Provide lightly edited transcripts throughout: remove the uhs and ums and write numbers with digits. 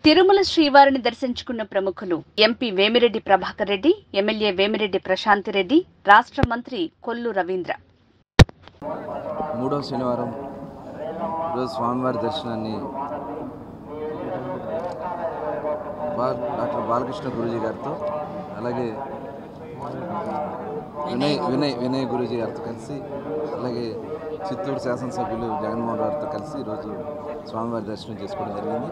తిరుమల శ్రీవారిని దర్శించుకున్న ప్రముఖులు ఎంపీ వేమిరెడ్డి ప్రభాకర్ రెడ్డి, ఎమ్మెల్యే వేమిరెడ్డి ప్రశాంతి రెడ్డి, రాష్ట్ర మంత్రి కొల్లు రవీంద్ర. మూడో శనివారం రోజు స్వామివారి దర్శనాన్ని డాక్టర్ బాలకృష్ణ గురూజీ గారితో, అలాగే వినయ్ గురూజీ గారితో కలిసి, అలాగే చిత్తూరు శాసనసభ్యులు జగన్మోహన్ గారితో కలిసి ఈరోజు స్వామివారి దర్శనం చేసుకోవడం జరిగింది.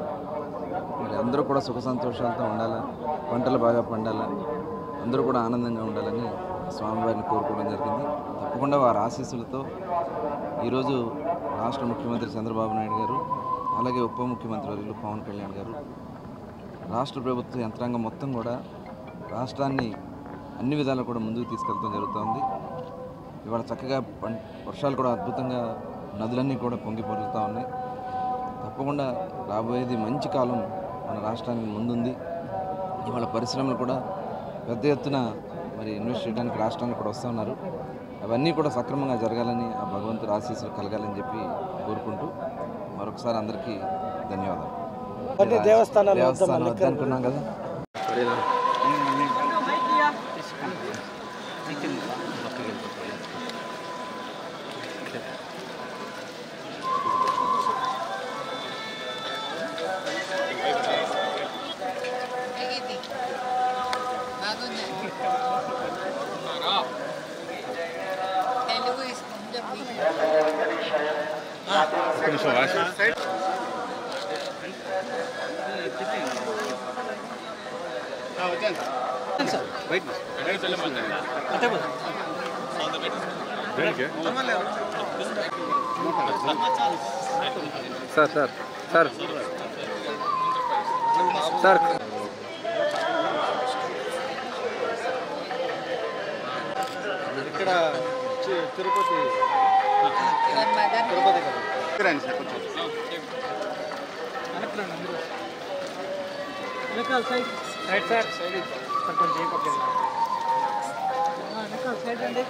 మరి అందరూ కూడా సుఖ సంతోషాలతో ఉండాలా, పంటలు బాగా పండాలా, అందరూ కూడా ఆనందంగా ఉండాలని స్వామివారిని కోరుకోవడం జరిగింది. తప్పకుండా వారి ఆశీస్సులతో ఈరోజు రాష్ట్ర ముఖ్యమంత్రి చంద్రబాబు నాయుడు గారు, అలాగే ఉప ముఖ్యమంత్రి వర్యులు పవన్ కళ్యాణ్ గారు, రాష్ట్ర ప్రభుత్వ యంత్రాంగం మొత్తం కూడా రాష్ట్రాన్ని అన్ని విధాలు కూడా ముందుకు తీసుకెళ్తాం జరుగుతుంది. ఇవాళ చక్కగా వర్షాలు కూడా అద్భుతంగా, నదులన్నీ కూడా పొంగి పొరులుతూ ఉన్నాయి. తప్పకుండా రాబోయేది మంచి కాలం మన రాష్ట్రానికి ముందుంది. ఇవాళ పరిశ్రమలు కూడా పెద్ద ఎత్తున మరి ఇన్వెస్ట్ చేయడానికి రాష్ట్రానికి కూడా వస్తూ ఉన్నారు. అవన్నీ కూడా సక్రమంగా జరగాలని, ఆ భగవంతుడి ఆశీస్సులు కలగాలని చెప్పి కోరుకుంటూ మరొకసారి అందరికీ ధన్యవాదాలు. దేవస్థానాలు వద్దనుకున్నాం కదా. సార్ ఇక్కడ తిరుపతి సైడ్ అండి.